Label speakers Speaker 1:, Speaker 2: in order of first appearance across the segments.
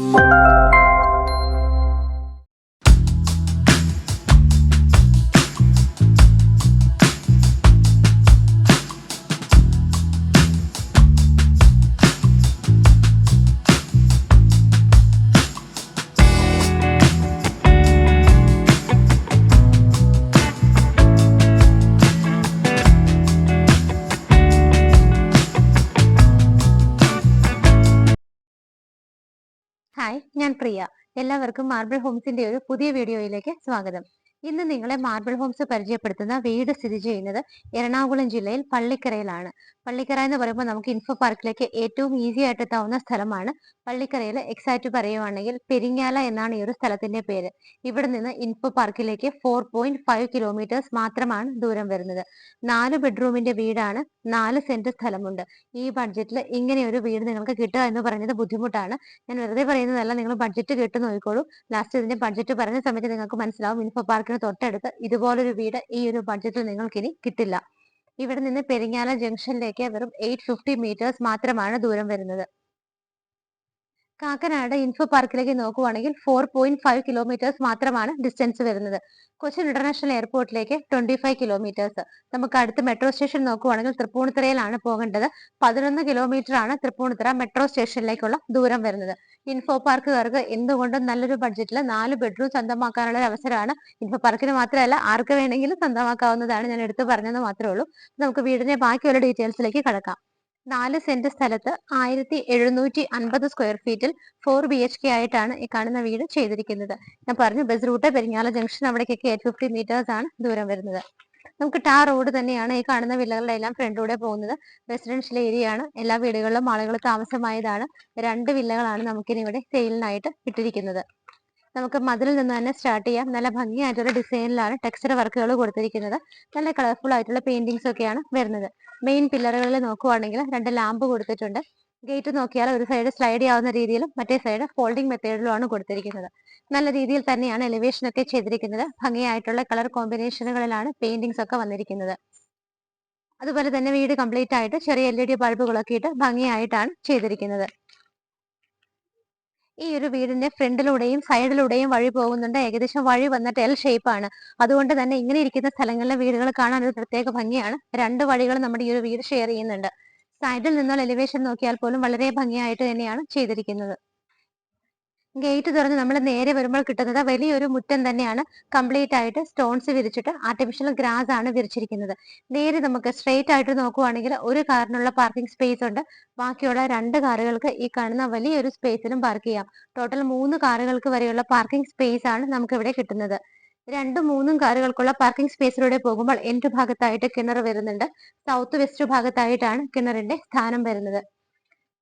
Speaker 1: Hi, ഞാൻ പ്രിയ. എല്ലാവർക്കും marble ഹോംസിന്റെ ഒരു പുതിയ വീഡിയോയിലേക്ക് സ്വാഗതം. ഇന്ന് നിങ്ങളെ മാർബിൾ ഹോംസ് പരിചയപ്പെടുത്തുന്ന വീട് സ്ഥിതി ചെയ്യുന്നത് എറണാകുളം ജില്ലയിൽ പള്ളിക്കരയിലാണ്. പള്ളിക്കര എന്ന് പറയുമ്പോൾ നമുക്ക് ഇൻഫോ പാർക്കിലേക്ക് ഏറ്റവും ഈസി ആയിട്ട് എത്താവുന്ന സ്ഥലമാണ്. പള്ളിക്കരയിൽ എക്സാക്റ്റ് പറയുവാണെങ്കിൽ പെരിങ്ങാല എന്നാണ് ഈ ഒരു സ്ഥലത്തിന്റെ പേര്. ഇവിടെ നിന്ന് ഇൻഫോ പാർക്കിലേക്ക് 4.5 കിലോമീറ്റേഴ്സ് മാത്രമാണ് ദൂരം വരുന്നത്. 4 ബെഡ്റൂമിന്റെ വീടാണ്, 4 സെന്റ് സ്ഥലമുണ്ട്. ഈ ബഡ്ജറ്റിൽ ഇങ്ങനെ ഒരു വീട് നിങ്ങൾക്ക് കിട്ടുക എന്ന് പറയുന്നത് ബുദ്ധിമുട്ടാണ്. ഞാൻ വെറുതെ പറയുന്നതല്ല, നിങ്ങൾ ബഡ്ജറ്റ് കേട്ട് നോക്കിക്കോളൂ. ലാസ്റ്റ് ഇതിന്റെ ബഡ്ജറ്റ് പറയുന്ന സമയത്ത് നിങ്ങൾക്ക് മനസ്സിലാവും ഇൻഫോ പാർക്കിന് തൊട്ടടുത്ത് ഇതുപോലൊരു വീട് ഈ ഒരു ബഡ്ജറ്റിൽ നിങ്ങൾക്ക് ഇനി കിട്ടില്ല. ഇവിടെ നിന്ന് പെരിങ്ങാല ജംഗ്ഷനിലേക്ക് വെറും 850 മീറ്റേഴ്സ് മാത്രമാണ് ദൂരം വരുന്നത്. കാക്കനാട് ഇൻഫോ പാർക്കിലേക്ക് നോക്കുവാണെങ്കിൽ 4.5 കിലോമീറ്റേഴ്സ് മാത്രമാണ് ഡിസ്റ്റൻസ് വരുന്നത്. കൊച്ചിൻ ഇന്റർനാഷണൽ എയർപോർട്ടിലേക്ക് 25 കിലോമീറ്റേഴ്സ്. നമുക്ക് അടുത്ത മെട്രോ സ്റ്റേഷൻ നോക്കുവാണെങ്കിൽ തൃപ്പൂണിത്തുറയിലാണ് പോകേണ്ടത്. 11 കിലോമീറ്റർ ആണ് തൃപ്പൂണിത്തുറ മെട്രോ സ്റ്റേഷനിലേക്കുള്ള ദൂരം വരുന്നത്. ഇൻഫോ പാർക്കുകാർക്ക് എന്തുകൊണ്ടും നല്ലൊരു ബഡ്ജറ്റിൽ 4 ബെഡ്റൂം സ്വന്തമാക്കാനുള്ള ഒരു അവസരമാണ്. ഇൻഫോ പാർക്കിന് മാത്രമല്ല, ആർക്ക് വേണമെങ്കിലും സ്വന്തമാക്കാവുന്നതാണ്. ഞാൻ എടുത്തു പറഞ്ഞത് മാത്രമേ ഉള്ളൂ. നമുക്ക് വീടിന്റെ ബാക്കിയുള്ള ഡീറ്റെയിൽസിലേക്ക് കടക്കാം. 4 സെന്റ് സ്ഥലത്ത് 1750 സ്ക്വയർ ഫീറ്റിൽ 4 BHK ആയിട്ടാണ് ഈ കാണുന്ന വീട് ചെയ്തിരിക്കുന്നത്. ഞാൻ പറഞ്ഞു, ബസ് റൂട്ട് പെരിങ്ങാല ജംഗ്ഷൻ അവിടേക്കൊക്കെ 850 മീറ്റേഴ്സ് ആണ് ദൂരം വരുന്നത്. നമുക്ക് ടാർ റോഡ് തന്നെയാണ് ഈ കാണുന്ന വില്ലകളുടെ എല്ലാം ഫ്രണ്ടിലൂടെ പോകുന്നത്. റെസിഡൻഷ്യൽ ഏരിയ ആണ്. എല്ലാ വീടുകളിലും ആളുകൾ താമസമായതാണ്. 2 വില്ലകളാണ് നമുക്കിനി ഇവിടെ സെയിലിനായിട്ട് ഇട്ടിരിക്കുന്നത്. നമുക്ക് മതിലിൽ നിന്ന് തന്നെ സ്റ്റാർട്ട് ചെയ്യാം. നല്ല ഭംഗിയായിട്ടുള്ള ഡിസൈനിലാണ് ടെക്സ്ചർ വർക്കുകൾ കൊടുത്തിരിക്കുന്നത്. നല്ല കളർഫുൾ ആയിട്ടുള്ള പെയിന്റിങ്സ് ഒക്കെയാണ് വരുന്നത്. മെയിൻ പില്ലറുകളിൽ നോക്കുവാണെങ്കിൽ 2 ലാമ്പ് കൊടുത്തിട്ടുണ്ട്. ഗേറ്റ് നോക്കിയാൽ ഒരു സൈഡ് സ്ലൈഡ് ചെയ്യാവുന്ന രീതിയിലും മറ്റേ സൈഡ് ഫോൾഡിംഗ് മെത്തേഡിലുമാണ് കൊടുത്തിരിക്കുന്നത്. നല്ല രീതിയിൽ തന്നെയാണ് എലിവേഷൻ ഒക്കെ ചെയ്തിരിക്കുന്നത്. ഭംഗിയായിട്ടുള്ള കളർ കോമ്പിനേഷനുകളിലാണ് പെയിന്റിങ്സ് ഒക്കെ വന്നിരിക്കുന്നത്. അതുപോലെ തന്നെ വീട് കംപ്ലീറ്റ് ആയിട്ട് ചെറിയ LED ബൾബുകളൊക്കെ ഇട്ട് ഭംഗിയായിട്ടാണ് ചെയ്തിരിക്കുന്നത്. ഈ ഒരു വീടിന്റെ ഫ്രണ്ടിലൂടെയും സൈഡിലൂടെയും വഴി പോകുന്നുണ്ട്. ഏകദേശം വഴി വന്നിട്ട് L ഷേപ്പ് ആണ്. അതുകൊണ്ട് തന്നെ ഇങ്ങനെ ഇരിക്കുന്ന സ്ഥലങ്ങളിലെ വീടുകൾ കാണാൻ ഒരു പ്രത്യേക ഭംഗിയാണ്. 2 വഴികൾ നമ്മുടെ ഈ ഒരു വീട് ഷെയർ ചെയ്യുന്നുണ്ട്. സൈഡിൽ നിന്നുള്ള എലിവേഷൻ നോക്കിയാൽ പോലും വളരെ ഭംഗിയായിട്ട് തന്നെയാണ് ചെയ്തിരിക്കുന്നത്. ഗേറ്റ് തുറന്ന് നമ്മൾ നേരെ വരുമ്പോൾ കിട്ടുന്നത് വലിയൊരു മുറ്റം തന്നെയാണ്. കംപ്ലീറ്റ് ആയിട്ട് സ്റ്റോൺസ് വിരിച്ചിട്ട് ആർട്ടിഫിഷ്യൽ ഗ്രാസ് ആണ് വിരിച്ചിരിക്കുന്നത്. നേരെ നമുക്ക് സ്ട്രെയിറ്റ് ആയിട്ട് നോക്കുവാണെങ്കിൽ ഒരു കാറിനുള്ള പാർക്കിംഗ് സ്പേസ് ഉണ്ട്. ബാക്കിയുള്ള 2 കാറുകൾക്ക് ഈ കാണുന്ന വലിയൊരു സ്പേസിലും പാർക്ക് ചെയ്യാം. ടോട്ടൽ 3 കാറുകൾക്ക് വരെയുള്ള പാർക്കിംഗ് സ്പേസ് ആണ് നമുക്ക് ഇവിടെ കിട്ടുന്നത്. 2ഉം 3ഉം കാറുകൾക്കുള്ള പാർക്കിംഗ് സ്പേസിലൂടെ പോകുമ്പോൾ എൻഡ് ഭാഗത്തായിട്ട് കിണർ വരുന്നുണ്ട്. സൗത്ത് വെസ്റ്റ് ഭാഗത്തായിട്ടാണ് കിണറിന്റെ സ്ഥാനം വരുന്നത്.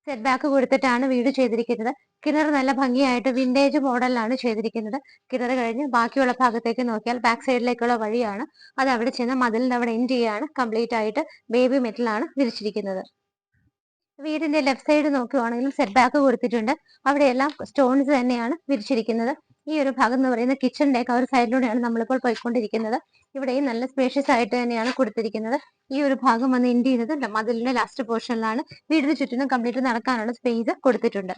Speaker 1: സെറ്റ് ബാക്ക് കൊടുത്തിട്ടാണ് വീട് ചെയ്തിരിക്കുന്നത്. കിണർ നല്ല ഭംഗിയായിട്ട് വിന്റേജ് മോഡലിലാണ് ചെയ്തിരിക്കുന്നത്. കിണർ കഴിഞ്ഞ് ബാക്കിയുള്ള ഭാഗത്തേക്ക് നോക്കിയാൽ ബാക്ക് സൈഡിലേക്കുള്ള വഴിയാണ്. അത് അവിടെ ചെന്ന് മതിലിന്റെ അവിടെ എൻഡ് ചെയ്യാണ്. കംപ്ലീറ്റ് ആയിട്ട് ബേബി മെറ്റലാണ് വിരിച്ചിരിക്കുന്നത്. വീടിന്റെ ലെഫ്റ്റ് സൈഡ് നോക്കുകയാണെങ്കിലും സെറ്റ് ബാക്ക് കൊടുത്തിട്ടുണ്ട്. അവിടെയെല്ലാം സ്റ്റോൺസ് തന്നെയാണ് വിരിച്ചിരിക്കുന്നത്. ഈ ഒരു ഭാഗം എന്ന് പറയുന്നത് കിച്ചണിന്റെ ഒക്കെ ഒരു സൈഡിലൂടെയാണ് നമ്മളിപ്പോൾ പോയിക്കൊണ്ടിരിക്കുന്നത്. ഇവിടെയും നല്ല സ്പേഷ്യസ് ആയിട്ട് തന്നെയാണ് കൊടുത്തിരിക്കുന്നത്. ഈ ഒരു ഭാഗം വന്ന് എൻഡ് ചെയ്യുന്നത് മതിലിന്റെ ലാസ്റ്റ് പോർഷനിലാണ്. വീടിന് ചുറ്റിനും കംപ്ലീറ്റ് നടക്കാനുള്ള സ്പേസ് കൊടുത്തിട്ടുണ്ട്.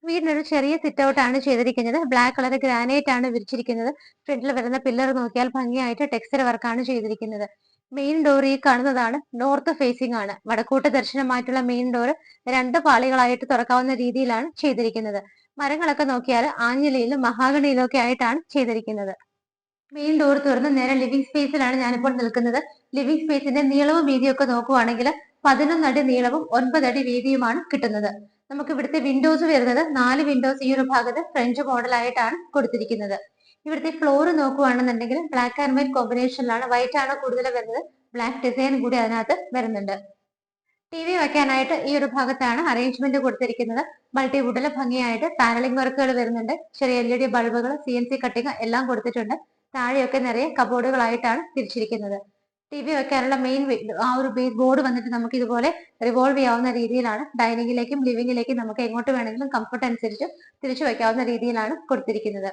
Speaker 1: വീടിനൊരു ചെറിയ സിറ്റ് ഔട്ട് ആണ് ചെയ്തിരിക്കുന്നത്. ബ്ലാക്ക് കളർ ഗ്രാനൈറ്റ് ആണ് വിരിച്ചിരിക്കുന്നത്. ഫ്രണ്ടിൽ വരുന്ന പില്ലർ നോക്കിയാൽ ഭംഗിയായിട്ട് ടെക്സ്ചർ വർക്കാണ് ചെയ്തിരിക്കുന്നത്. മെയിൻ ഡോർ ഈ കാണുന്നതാണ് നോർത്ത് ഫേസിംഗ് ആണ്. വടക്കോട്ട് ദർശനമായിട്ടുള്ള മെയിൻ ഡോർ 2 പാളികളായിട്ട് തുറക്കാവുന്ന രീതിയിലാണ് ചെയ്തിരിക്കുന്നത്. മരങ്ങളൊക്കെ നോക്കിയാൽ ആഞ്ഞിലയിലും മഹാഗണിയിലും ഒക്കെ ആയിട്ടാണ് ചെയ്തിരിക്കുന്നത്. മെയിൻ ഡോർ തുറന്ന് നേരെ ലിവിംഗ് സ്പേസിലാണ് ഞാനിപ്പോൾ നിൽക്കുന്നത്. ലിവിംഗ് സ്പേസിന്റെ നീളവും വീതിയും ഒക്കെ നോക്കുവാണെങ്കിൽ 11 അടി നീളവും 9 അടി വീതിയുമാണ് കിട്ടുന്നത്. നമുക്ക് ഇവിടുത്തെ വിൻഡോസ് വരുന്നത് 4 വിൻഡോസ് ഈ ഒരു ഭാഗത്ത് ഫ്രഞ്ച് മോഡലായിട്ടാണ് കൊടുത്തിരിക്കുന്നത്. ഇവിടുത്തെ ഫ്ലോർ നോക്കുവാണെന്നുണ്ടെങ്കിൽ ബ്ലാക്ക് ആൻഡ് വൈറ്റ് കോമ്പിനേഷനിലാണ്. വൈറ്റ് ആണ് കൂടുതൽ വരുന്നത്. ബ്ലാക്ക് ഡിസൈൻ കൂടി അതിനകത്ത് വരുന്നുണ്ട്. TV വെക്കാനായിട്ട് ഈ ഒരു ഭാഗത്താണ് അറേഞ്ച്മെന്റ് കൊടുത്തിരിക്കുന്നത്. മൾട്ടിവുഡിൽ ഭംഗിയായിട്ട് പാനലിംഗ് വർക്കുകൾ വരുന്നുണ്ട്. ചെറിയ LED ബൾബുകൾ, CNC കട്ടിങ് എല്ലാം കൊടുത്തിട്ടുണ്ട്. താഴെയൊക്കെ നിറയെ കബോർഡുകളായിട്ടാണ് തിരിച്ചിരിക്കുന്നത്. TV വെക്കാനുള്ള മെയിൻ ആ ഒരു ബേസ് ബോർഡ് വന്നിട്ട് നമുക്ക് ഇതുപോലെ റിവോൾവ് ചെയ്യാവുന്ന രീതിയിലാണ്. ഡൈനിങ്ങിലേക്കും ലിവിംഗിലേക്കും നമുക്ക് എങ്ങോട്ട് വേണമെങ്കിലും കംഫർട്ട് അനുസരിച്ച് തിരിച്ചു വെക്കാവുന്ന രീതിയിലാണ് കൊടുത്തിരിക്കുന്നത്.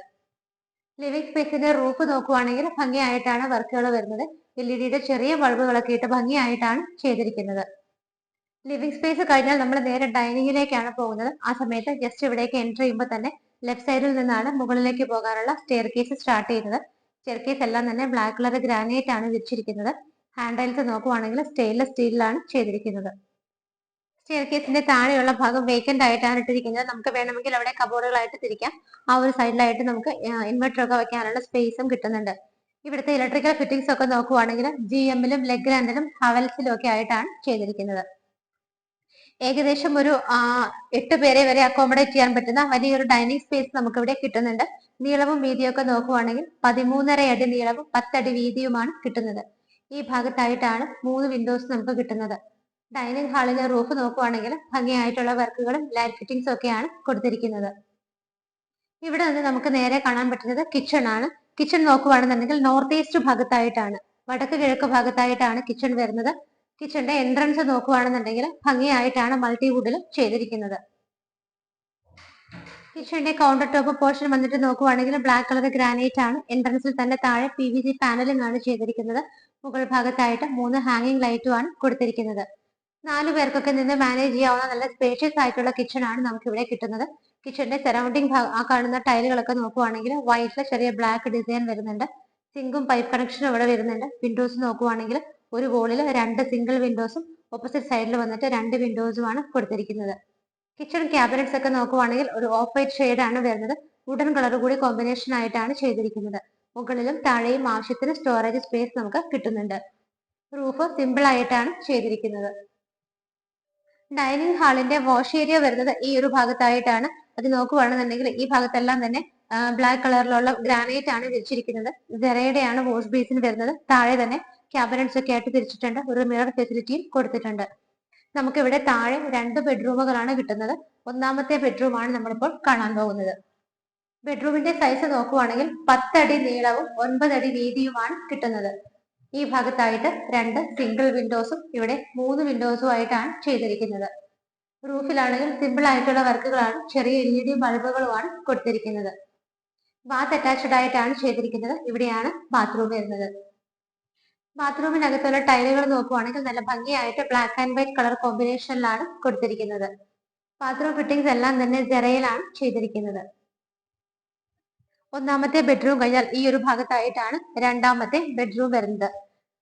Speaker 1: ലിവിംഗ് സ്പേസിന്റെ റൂഫ് നോക്കുവാണെങ്കിൽ ഭംഗിയായിട്ടാണ് വർക്കുകൾ വരുന്നത്. LED ചെറിയ ബൾബുകളൊക്കെ ഇട്ട് ഭംഗിയായിട്ടാണ് ചെയ്തിരിക്കുന്നത്. ലിവിംഗ് സ്പേസ് കഴിഞ്ഞാൽ നമ്മൾ നേരെ ഡൈനിങ്ങിലേക്കാണ് പോകുന്നത്. ആ സമയത്ത് ജസ്റ്റ് ഇവിടേക്ക് എൻ്റർ ചെയ്യുമ്പോൾ തന്നെ ലെഫ്റ്റ് സൈഡിൽ നിന്നാണ് മുകളിലേക്ക് പോകാനുള്ള സ്റ്റെയർ കേസ് സ്റ്റാർട്ട് ചെയ്യുന്നത്. സ്റ്റെയർ കേസ് എല്ലാം തന്നെ ബ്ലാക്ക് കളർ ഗ്രാനൈറ്റ് ആണ് വിരിച്ചിരിക്കുന്നത്. ഹാൻഡ് റൈൽസ് നോക്കുവാണെങ്കിൽ സ്റ്റെയിൻലെസ് സ്റ്റീലിലാണ് ചെയ്തിരിക്കുന്നത്. സ്റ്റെയർ കേസിന്റെ താഴെയുള്ള ഭാഗം വേക്കന്റ് ആയിട്ടാണ് ഇട്ടിരിക്കുന്നത്. നമുക്ക് വേണമെങ്കിൽ അവിടെ കബോർഡുകളായിട്ട് തിരിക്കാം. ആ ഒരു സൈഡിലായിട്ട് നമുക്ക് ഇൻവെർട്ടർ ഒക്കെ വെക്കാനുള്ള സ്പേസും കിട്ടുന്നുണ്ട്. ഇവിടുത്തെ ഇലക്ട്രിക്കൽ ഫിറ്റിംഗ്സ് ഒക്കെ നോക്കുവാണെങ്കിൽ GM-ലും ലെഗ്രാൻഡിലും ഹവൽസിലും ഒക്കെ ആയിട്ടാണ് ചെയ്തിരിക്കുന്നത്. ഏകദേശം ഒരു 8 പേരെ വരെ അക്കോമഡേറ്റ് ചെയ്യാൻ പറ്റുന്ന വലിയൊരു ഡൈനിങ് സ്പേസ് നമുക്ക് ഇവിടെ കിട്ടുന്നുണ്ട്. നീളവും വീതിയും ഒക്കെ നോക്കുവാണെങ്കിൽ 13.5 അടി നീളവും 10 അടി വീതിയുമാണ് കിട്ടുന്നത്. ഈ ഭാഗത്തായിട്ടാണ് 3 വിൻഡോസ് നമുക്ക് കിട്ടുന്നത്. ഡൈനിങ് ഹാളിലെ റൂഫ് നോക്കുവാണെങ്കിൽ ഭംഗിയായിട്ടുള്ള വർക്കുകളും ലൈറ്റ് ഫിറ്റിംഗ്സും ഒക്കെയാണ് കൊടുത്തിരിക്കുന്നത്. ഇവിടെ നിന്ന് നമുക്ക് നേരെ കാണാൻ പറ്റുന്നത് കിച്ചൺ ആണ്. കിച്ചൺ നോക്കുവാണെന്നുണ്ടെങ്കിൽ നോർത്ത് ഈസ്റ്റ് ഭാഗത്തായിട്ടാണ്, വടക്ക് കിഴക്ക് ഭാഗത്തായിട്ടാണ് കിച്ചൺ വരുന്നത്. കിച്ചന്റെ എൻട്രൻസ് നോക്കുവാണെന്നുണ്ടെങ്കിൽ ഭംഗിയായിട്ടാണ് മൾട്ടിവുഡിൽ ചെയ്തിരിക്കുന്നത്. കിച്ചന്റെ കൗണ്ടർ ടോപ്പ് പോർഷൻ വന്നിട്ട് നോക്കുവാണെങ്കിൽ ബ്ലാക്ക് കളർ ഗ്രാനൈറ്റ് ആണ്. എൻട്രൻസിൽ തന്നെ താഴെ PVC പാനലും ആണ് ചെയ്തിരിക്കുന്നത്. മുകൾ ഭാഗത്തായിട്ട് 3 ഹാങ്ങിങ് ലൈറ്റുമാണ് കൊടുത്തിരിക്കുന്നത്. 4 പേർക്കൊക്കെ നിന്ന് മാനേജ് ചെയ്യാവുന്ന നല്ല സ്പേഷ്യസ് ആയിട്ടുള്ള കിച്ചൺ ആണ് നമുക്ക് ഇവിടെ കിട്ടുന്നത്. കിച്ചന്റെ സറൗണ്ടിങ് ആ കാണുന്ന ടൈലുകളൊക്കെ നോക്കുവാണെങ്കിൽ വൈറ്റിൽ ചെറിയ ബ്ലാക്ക് ഡിസൈൻ വരുന്നുണ്ട്. സിങ്കും പൈപ്പ് കണക്ഷനും ഇവിടെ വരുന്നുണ്ട്. വിൻഡോസ് നോക്കുവാണെങ്കിൽ ഒരു വോളിൽ 2 സിംഗിൾ വിൻഡോസും ഓപ്പോസിറ്റ് സൈഡിൽ വന്നിട്ട് 2 വിൻഡോസുമാണ് കൊടുത്തിരിക്കുന്നത്. കിച്ചൺ ക്യാബിനറ്റ്സ് ഒക്കെ നോക്കുവാണെങ്കിൽ ഒരു ഓഫ് വൈറ്റ് ഷെയ്ഡ് ആണ് വരുന്നത്. വുഡൻ കളർ കൂടി കോമ്പിനേഷൻ ആയിട്ടാണ് ചെയ്തിരിക്കുന്നത്. മുകളിലും താഴെയും ആവശ്യത്തിന് സ്റ്റോറേജ് സ്പേസ് നമുക്ക് കിട്ടുന്നുണ്ട്. റൂഫ് സിമ്പിൾ ആയിട്ടാണ് ചെയ്തിരിക്കുന്നത്. ഡൈനിങ് ഹാളിന്റെ വാഷ് ഏരിയ വരുന്നത് ഈ ഒരു ഭാഗത്തായിട്ടാണ്. അത് നോക്കുവാണെന്നുണ്ടെങ്കിൽ ഈ ഭാഗത്തെല്ലാം തന്നെ ബ്ലാക്ക് കളറിലുള്ള ഗ്രാനൈറ്റ് ആണ് വിരിച്ചിരിക്കുന്നത്. ജെറയുടെയാണ് വാഷ് ബേസിൻ വരുന്നത്. താഴെ തന്നെ ക്യാബിനറ്റ്സ് ഒക്കെ ആയിട്ട് തിരിച്ചിട്ടുണ്ട്. ഒരു മിറർ ഫെസിലിറ്റിയും കൊടുത്തിട്ടുണ്ട്. നമുക്ക് ഇവിടെ താഴെ 2 ബെഡ്റൂമുകളാണ് കിട്ടുന്നത്. ഒന്നാമത്തെ ബെഡ്റൂമാണ് നമ്മളിപ്പോൾ കാണാൻ പോകുന്നത്. ബെഡ്റൂമിന്റെ സൈസ് നോക്കുവാണെങ്കിൽ 10 അടി നീളവും 9 അടി വീതിയുമാണ് കിട്ടുന്നത്. ഈ ഭാഗത്തായിട്ട് 2 സിംഗിൾ വിൻഡോസും ഇവിടെ 3 വിൻഡോസും ആയിട്ടാണ് ചെയ്തിരിക്കുന്നത്. റൂഫിലാണെങ്കിൽ സിമ്പിൾ ആയിട്ടുള്ള വർക്കുകളാണ്, ചെറിയ LED ബൾബുകളുമാണ് കൊടുത്തിരിക്കുന്നത്. ബാത്ത് അറ്റാച്ച്ഡ് ആയിട്ടാണ് ചെയ്തിരിക്കുന്നത്. ഇവിടെയാണ് ബാത്റൂം വരുന്നത്. ബാത്റൂമിനകത്തുള്ള ടൈലുകൾ നോക്കുവാണെങ്കിൽ നല്ല ഭംഗിയായിട്ട് ബ്ലാക്ക് ആൻഡ് വൈറ്റ് കളർ കോമ്പിനേഷനിലാണ് കൊടുത്തിരിക്കുന്നത്. ബാത്റൂം ഫിറ്റിംഗ്സ് എല്ലാം തന്നെ ജെറയിലാണ് ചെയ്തിരിക്കുന്നത്. ഒന്നാമത്തെ ബെഡ്റൂം കഴിഞ്ഞാൽ ഈ ഒരു ഭാഗത്തായിട്ടാണ് രണ്ടാമത്തെ ബെഡ്റൂം വരുന്നത്.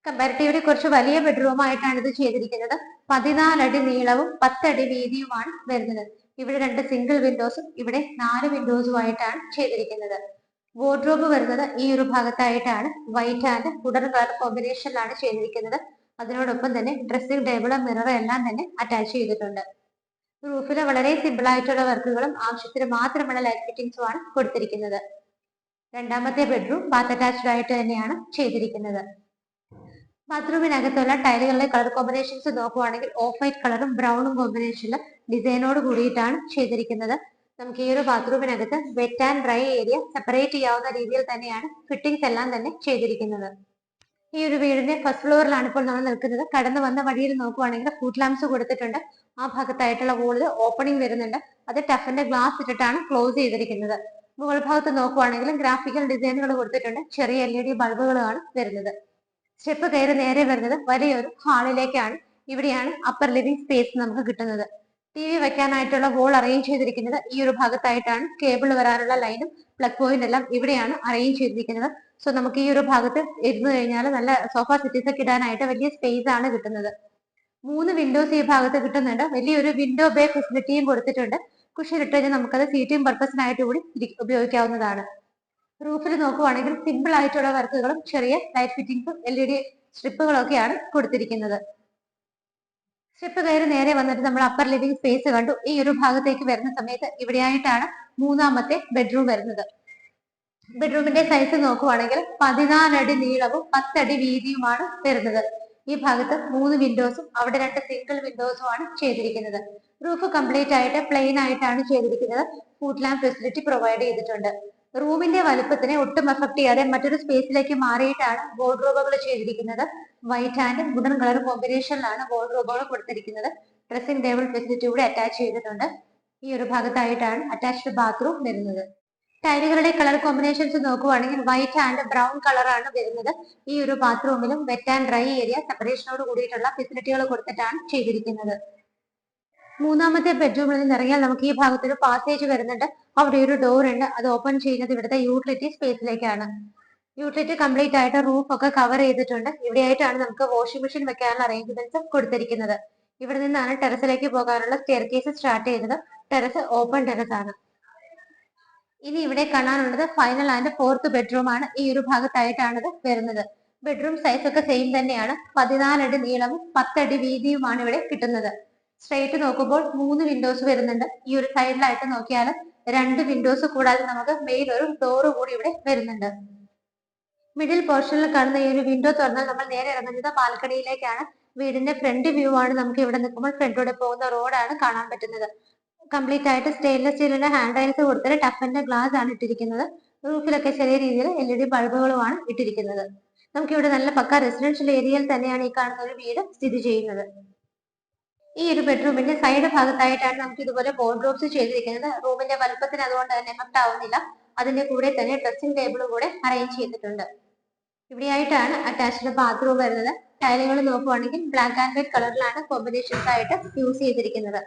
Speaker 1: കമ്പാരിറ്റീവ്ലി കുറച്ച് വലിയ ബെഡ്റൂം ആയിട്ടാണ് ഇത് ചെയ്തിരിക്കുന്നത്. 14 അടി നീളവും 10 അടി വീതിയുമാണ് വരുന്നത്. ഇവിടെ 2 സിംഗിൾ വിൻഡോസും ഇവിടെ 4 വിൻഡോസും ആയിട്ടാണ് ചെയ്തിരിക്കുന്നത്. വാർഡ്രോബ് വരുന്നത് ഈ ഒരു ഭാഗത്തായിട്ടാണ്. വൈറ്റ് ആൻഡ് വുഡൻ കളർ കോമ്പിനേഷനിലാണ് ചെയ്തിരിക്കുന്നത്. അതിനോടൊപ്പം തന്നെ ഡ്രസ്സിംഗ് ടേബിളും മിററും എല്ലാം തന്നെ അറ്റാച്ച് ചെയ്തിട്ടുണ്ട്. റൂഫിൽ വളരെ സിമ്പിൾ ആയിട്ടുള്ള വർക്കുകളും ആവശ്യത്തിന് മാത്രമുള്ള ലൈറ്റ് ഫിറ്റിംഗ്സും ആണ് കൊടുത്തിരിക്കുന്നത്. രണ്ടാമത്തെ ബെഡ്റൂം ബാത്ത് അറ്റാച്ച്ഡ് ആയിട്ട് തന്നെയാണ് ചെയ്തിരിക്കുന്നത്. ബാത്റൂമിനകത്തുള്ള ടൈലുകളിലെ കളർ കോമ്പിനേഷൻസ് നോക്കുവാണെങ്കിൽ ഓഫ് വൈറ്റ് കളറും ബ്രൗണും കോമ്പിനേഷനിൽ ഡിസൈനോട് കൂടിയിട്ടാണ് ചെയ്തിരിക്കുന്നത്. നമുക്ക് ഈ ഒരു ബാത്റൂമിനകത്ത് wet and dry area separate ചെയ്യാവുന്ന രീതിയിൽ തന്നെയാണ് ഫിറ്റിംഗ്സ് എല്ലാം തന്നെ ചെയ്തിരിക്കുന്നത്. ഈ ഒരു വീടിന്റെ ഫസ്റ്റ് ഫ്ലോറിലാണ് ഇപ്പോൾ നമ്മൾ നിൽക്കുന്നത്. കടന്നു വന്ന വഴിയിൽ നോക്കുവാണെങ്കിൽ ഫുഡ് ലാംപ്സ് കൊടുത്തിട്ടുണ്ട്. ആ ഭാഗത്തായിട്ടുള്ള വോളിൽ ഓപ്പണിംഗ് വരുന്നുണ്ട്. അത് ടഫിന്റെ ഗ്ലാസ് ഇട്ടിട്ടാണ് ക്ലോസ് ചെയ്തിരിക്കുന്നത്. മുകൾ ഭാഗത്ത് നോക്കുവാണെങ്കിലും ഗ്രാഫിക്കൽ ഡിസൈനുകൾ കൊടുത്തിട്ടുണ്ട്. ചെറിയ LED ബൾബുകളാണ് വരുന്നത്. സ്റ്റെപ്പ് കയറി നേരെ വരുന്നത് വലിയൊരു ഹാളിലേക്കാണ്. ഇവിടെയാണ് അപ്പർ ലിവിംഗ് സ്പേസ് നമുക്ക് കിട്ടുന്നത്. TV വെക്കാനായിട്ടുള്ള വോൾ അറേഞ്ച് ചെയ്തിരിക്കുന്നത് ഈ ഒരു ഭാഗത്തായിട്ടാണ്. കേബിൾ വരാനുള്ള ലൈനും പ്ലഗ് പോയിന്റ് എല്ലാം ഇവിടെയാണ് അറേഞ്ച് ചെയ്തിരിക്കുന്നത്. സോ നമുക്ക് ഈ ഒരു ഭാഗത്ത് ഇരുന്ന് കഴിഞ്ഞാൽ നല്ല സോഫ സെറ്റീസ് ഒക്കെ ഇടാനായിട്ട് വലിയ സ്പേസ് ആണ് കിട്ടുന്നത്. 3 വിൻഡോസ് ഈ ഭാഗത്ത് കിട്ടുന്നുണ്ട്. വലിയൊരു വിൻഡോ ബേ ഫെസിലിറ്റിയും കൊടുത്തിട്ടുണ്ട്. കുഷൻ ഇട്ട് കഴിഞ്ഞാൽ നമുക്കത് സീറ്റിംഗ് പർപ്പസിനായിട്ട് കൂടി ഉപയോഗിക്കാവുന്നതാണ്. റൂഫിൽ നോക്കുവാണെങ്കിൽ സിമ്പിൾ ആയിട്ടുള്ള വർക്കുകളും ചെറിയ ലൈറ്റ് ഫിറ്റിംഗ്സും LED സ്ട്രിപ്പുകളൊക്കെയാണ് കൊടുത്തിരിക്കുന്നത്. സ്റ്റെപ്പ് കയറി നേരെ വന്നിട്ട് നമ്മൾ അപ്പർ ലിവിംഗ് സ്പേസ് കണ്ടു. ഈ ഒരു ഭാഗത്തേക്ക് വരുന്ന സമയത്ത് ഇവിടെയായിട്ടാണ് മൂന്നാമത്തെ ബെഡ്റൂം വരുന്നത്. ബെഡ്റൂമിന്റെ സൈസ് നോക്കുവാണെങ്കിൽ 14 അടി നീളവും 10 അടി വീതിയുമാണ് വരുന്നത്. ഈ ഭാഗത്ത് 3 വിൻഡോസും അവിടെ 2 സിംഗിൾ വിൻഡോസും ആണ് ചെയ്തിരിക്കുന്നത്. റൂഫ് കംപ്ലീറ്റ് ആയിട്ട് പ്ലെയിൻ ആയിട്ടാണ് ചെയ്തിരിക്കുന്നത്. ഫുഡ് ലാമ്പ് ഫെസിലിറ്റി പ്രൊവൈഡ് ചെയ്തിട്ടുണ്ട്. റൂമിന്റെ വലുപ്പത്തിനെ ഒട്ടും എഫക്ട് ചെയ്യാതെ മറ്റൊരു സ്പേസിലേക്ക് മാറിയിട്ടാണ് വാർഡ്രോബുകൾ ചെയ്തിരിക്കുന്നത്. വൈറ്റ് ആൻഡ് വുഡൻ കളർ കോമ്പിനേഷനിലാണ് വാർഡ്രോബുകൾ കൊടുത്തിരിക്കുന്നത്. ഡ്രസ്സിംഗ് ടേബിൾ ഫെസിലിറ്റി കൂടെ അറ്റാച്ച് ചെയ്തിട്ടുണ്ട്. ഈ ഒരു ഭാഗത്തായിട്ടാണ് അറ്റാച്ച്ഡ് ബാത്റൂം വരുന്നത്. ടൈലുകളുടെ കളർ കോമ്പിനേഷൻസ് നോക്കുവാണെങ്കിൽ വൈറ്റ് ആൻഡ് ബ്രൗൺ കളറാണ് വരുന്നത്. ഈ ഒരു ബാത്റൂമിലും വെറ്റ് ആൻഡ് ഡ്രൈ ഏരിയ സെപ്പറേഷനോട് കൂടിയിട്ടുള്ള ഫെസിലിറ്റികൾ കൊടുത്തിട്ടാണ് ചെയ്തിരിക്കുന്നത്. മൂന്നാമത്തെ ബെഡ്റൂമിൽ നിന്ന് ഇറങ്ങിയാൽ നമുക്ക് ഈ ഭാഗത്തൊരു പാസേജ് വരുന്നുണ്ട്. അവിടെ ഒരു ഡോർ ഉണ്ട്. അത് ഓപ്പൺ ചെയ്യുന്നത് ഇവിടുത്തെ യൂട്ടിലിറ്റി സ്പേസിലേക്കാണ്. യൂട്ടിലിറ്റി കംപ്ലീറ്റ് ആയിട്ട് റൂഫ് ഒക്കെ കവർ ചെയ്തിട്ടുണ്ട്. ഇവിടെയായിട്ടാണ് നമുക്ക് വാഷിംഗ് മെഷീൻ വെക്കാനുള്ള അറേഞ്ച്മെന്റ്സ് കൊടുത്തിരിക്കുന്നത്. ഇവിടെ നിന്നാണ് ടെറസിലേക്ക് പോകാനുള്ള സ്റ്റെയർ കേസ് സ്റ്റാർട്ട് ചെയ്തത്. ടെറസ് ഓപ്പൺ ടെറസ് ആണ്. ഇനി ഇവിടെ കാണാനുള്ളത് ഫൈനൽ ആൻഡ് ഫോർത്ത് ബെഡ്റൂം ആണ്. ഈ ഒരു ഭാഗത്തായിട്ടാണ് ഇത് വരുന്നത്. ബെഡ്റൂം സൈസ് ഒക്കെ സെയിം തന്നെയാണ്. 14 അടി നീളവും 10 അടി വീതിയുമാണ് ഇവിടെ കിട്ടുന്നത്. സ്ട്രൈറ്റ് നോക്കുമ്പോൾ 3 വിൻഡോസ് വരുന്നുണ്ട്. ഈ ഒരു സൈഡിലായിട്ട് നോക്കിയാൽ 2 വിൻഡോസ് കൂടാതെ നമുക്ക് മെയിൻ ഒരു ഡോറ് കൂടി ഇവിടെ വരുന്നുണ്ട്. മിഡിൽ പോർഷനിൽ കാണുന്ന ഈ ഒരു വിൻഡോ തുറന്നാൽ നമ്മൾ നേരെ ഇറങ്ങുന്നത് ബാൽക്കണിയിലേക്കാണ്. വീടിന്റെ ഫ്രണ്ട് വ്യൂ ആണ് നമുക്ക് ഇവിടെ നിൽക്കുമ്പോൾ ഫ്രണ്ടിലൂടെ പോകുന്ന റോഡാണ് കാണാൻ പറ്റുന്നത്. കംപ്ലീറ്റ് ആയിട്ട് സ്റ്റെയിൻലെസ് സ്റ്റീലിന്റെ ഹാൻഡ് റൈൽസ് കൊടുത്തിട്ട് ടഫിന്റെ ഗ്ലാസ് ആണ് ഇട്ടിരിക്കുന്നത്. റൂഫിലൊക്കെ ചെറിയ രീതിയിൽ LED ബൾബുകളുമാണ് ഇട്ടിരിക്കുന്നത്. നമുക്കിവിടെ നല്ല പക്ക റെസിഡൻഷ്യൽ ഏരിയയിൽ തന്നെയാണ് ഈ കാണുന്ന ഒരു വീട് സ്ഥിതി ചെയ്യുന്നത്. ഈ ഒരു ബെഡ്റൂമിന്റെ സൈഡ് ഭാഗത്തായിട്ടാണ് നമുക്ക് ഇതുപോലെ വാർഡ്രോബ്സ് ചെയ്തിരിക്കുന്നത്. റൂമിന്റെ വലുപ്പത്തിന് അതുകൊണ്ട് തന്നെ എഫക്ട് ആവുന്നില്ല. അതിന്റെ കൂടെ തന്നെ ഡ്രസ്സിംഗ് ടേബിളും കൂടെ അറേഞ്ച് ചെയ്തിട്ടുണ്ട്. ഇവിടെയായിട്ടാണ് അറ്റാച്ച്ഡ് ബാത്റൂം വരുന്നത്. ടൈലുകൾ നോക്കുവാണെങ്കിൽ ബ്ലാക്ക് ആൻഡ് വൈറ്റ് കളറിലാണ് കോമ്പിനേഷൻസ് ആയിട്ട് യൂസ് ചെയ്തിരിക്കുന്നത്.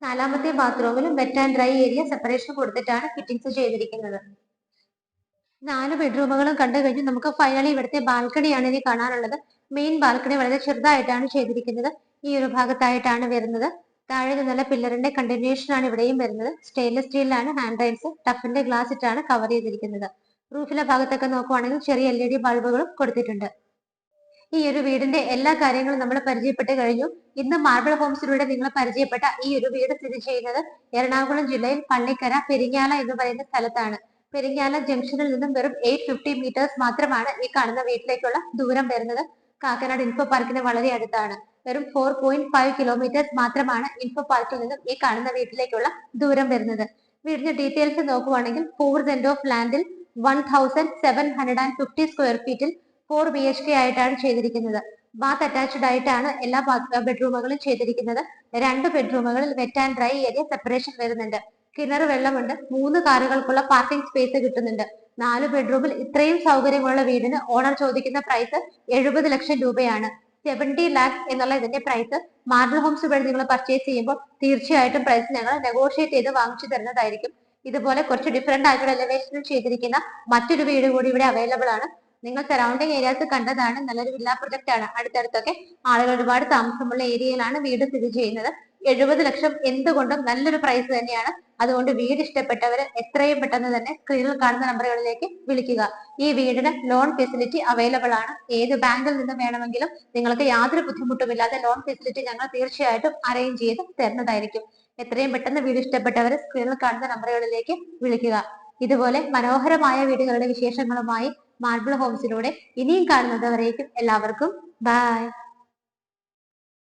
Speaker 1: നാലാമത്തെ ബാത്റൂമിലും wet and dry area separation കൊടുത്തിട്ടാണ് ഫിറ്റിംഗ്സ് ചെയ്തിരിക്കുന്നത്. 4 ബെഡ്റൂമുകളും കണ്ടു കഴിഞ്ഞ് നമുക്ക് ഫൈനലി ഇവിടുത്തെ ബാൽക്കണിയാണ് ഇനി കാണാനുള്ളത്. മെയിൻ ബാൽക്കണി വളരെ ചെറുതായിട്ടാണ് ചെയ്തിരിക്കുന്നത്. ഈ ഒരു ഭാഗത്തായിട്ടാണ് വരുന്നത്. താഴെ നിന്നുള്ള പില്ലറിന്റെ കണ്ടിന്യൂഷൻ ആണ് ഇവിടെയും വരുന്നത്. സ്റ്റെയിൻലെസ് സ്റ്റീലിലാണ് ഹാൻഡ് റൈൽസ് ടഫിന്റെ ഗ്ലാസ് ഇട്ടാണ് കവർ ചെയ്തിരിക്കുന്നത്. റൂഫിലെ ഭാഗത്തൊക്കെ നോക്കുവാണെങ്കിൽ ചെറിയ LED ബൾബുകളും കൊടുത്തിട്ടുണ്ട്. ഈ ഒരു വീടിന്റെ എല്ലാ കാര്യങ്ങളും നമ്മൾ പരിചയപ്പെട്ട് കഴിഞ്ഞു. ഇന്ന് മാർബിൾ ഹോംസിലൂടെ നിങ്ങൾ പരിചയപ്പെട്ട ഈ ഒരു വീട് സ്ഥിതി ചെയ്യുന്നത് എറണാകുളം ജില്ലയിൽ പള്ളിക്കര പെരിങ്ങാല എന്ന് പറയുന്ന സ്ഥലത്താണ്. പെരിങ്ങാല ജംഗ്ഷനിൽ നിന്നും വെറും 850 മീറ്റേഴ്സ് മാത്രമാണ് ഈ കാണുന്ന വീട്ടിലേക്കുള്ള ദൂരം വരുന്നത്. കാക്കനാട് ഇൻഫോ പാർക്കിന് വളരെ അടുത്താണ്. വെറും 4.5 കിലോമീറ്റേഴ്സ് മാത്രമാണ് ഇൻഫോ പാർക്കിൽ നിന്നും ഈ കാണുന്ന വീട്ടിലേക്കുള്ള ദൂരം വരുന്നത്. വീടിന്റെ ഡീറ്റെയിൽസ് നോക്കുവാണെങ്കിൽ 4 സെന്റ് ഓഫ് ലാൻഡിൽ 1750 സ്ക്വയർ ഫീറ്റിൽ 4 BHK ആയിട്ടാണ് ചെയ്തിരിക്കുന്നത്. ബാത്ത് അറ്റാച്ച്ഡ് ആയിട്ടാണ് എല്ലാ ബെഡ്റൂമുകളും ചെയ്തിരിക്കുന്നത്. 2 ബെഡ്റൂമുകളിൽ wet and dry area separation വരുന്നുണ്ട്. കിണർ വെള്ളമുണ്ട്. 3 കാറുകൾക്കുള്ള പാർക്കിംഗ് സ്പേസ് കിട്ടുന്നുണ്ട്. 4 ബെഡ്റൂമിൽ ഇത്രയും സൗകര്യമുള്ള വീടിന് ഓണർ ചോദിക്കുന്ന പ്രൈസ് 70 ലക്ഷം രൂപയാണ്. 70 lakhs എന്നുള്ള ഇതിന്റെ പ്രൈസ്. മാർബിൾ ഹോംസ് വഴി നിങ്ങൾ പർച്ചേസ് ചെയ്യുമ്പോൾ തീർച്ചയായിട്ടും പ്രൈസ് ഞങ്ങൾ നെഗോഷിയേറ്റ് ചെയ്ത് വാങ്ങിച്ചു തരുന്നതായിരിക്കും. ഇതുപോലെ കുറച്ച് ഡിഫറെന്റ് ആയിട്ടുള്ള എലിവേഷനിൽ ചെയ്തിരിക്കുന്ന മറ്റൊരു വീട് കൂടി ഇവിടെ അവൈലബിൾ ആണ്. നിങ്ങൾ സറൗണ്ടിങ് ഏരിയാസ് കണ്ടതാണ്. നല്ലൊരു വില്ല പ്രൊജക്ട് ആണ്. അടുത്തടുത്തൊക്കെ ആളുകൾ ഒരുപാട് താമസമുള്ള ഏരിയയിലാണ് വീട് സ്ഥിതി ചെയ്യുന്നത്. 70 ലക്ഷം എന്തുകൊണ്ടും നല്ലൊരു പ്രൈസ് തന്നെയാണ്. അതുകൊണ്ട് വീട് ഇഷ്ടപ്പെട്ടവര് എത്രയും പെട്ടെന്ന് തന്നെ സ്ക്രീനിൽ കാണുന്ന നമ്പറുകളിലേക്ക് വിളിക്കുക. ഈ വീടിന് ലോൺ ഫെസിലിറ്റി അവൈലബിൾ ആണ്. ഏത് ബാങ്കിൽ നിന്ന് വേണമെങ്കിലും നിങ്ങൾക്ക് യാതൊരു ബുദ്ധിമുട്ടുമില്ലാതെ ലോൺ ഫെസിലിറ്റി ഞങ്ങൾ തീർച്ചയായിട്ടും അറേഞ്ച് ചെയ്ത് തരുന്നതായിരിക്കും. എത്രയും പെട്ടെന്ന് വീട് ഇഷ്ടപ്പെട്ടവർ സ്ക്രീനിൽ കാണുന്ന നമ്പറുകളിലേക്ക് വിളിക്കുക. ഇതുപോലെ മനോഹരമായ വീടുകളുടെ വിശേഷങ്ങളുമായി മാർബിൾ ഹോംസിലൂടെ ഇനിയും കാണുന്നത് വരേക്കും എല്ലാവർക്കും ബൈ.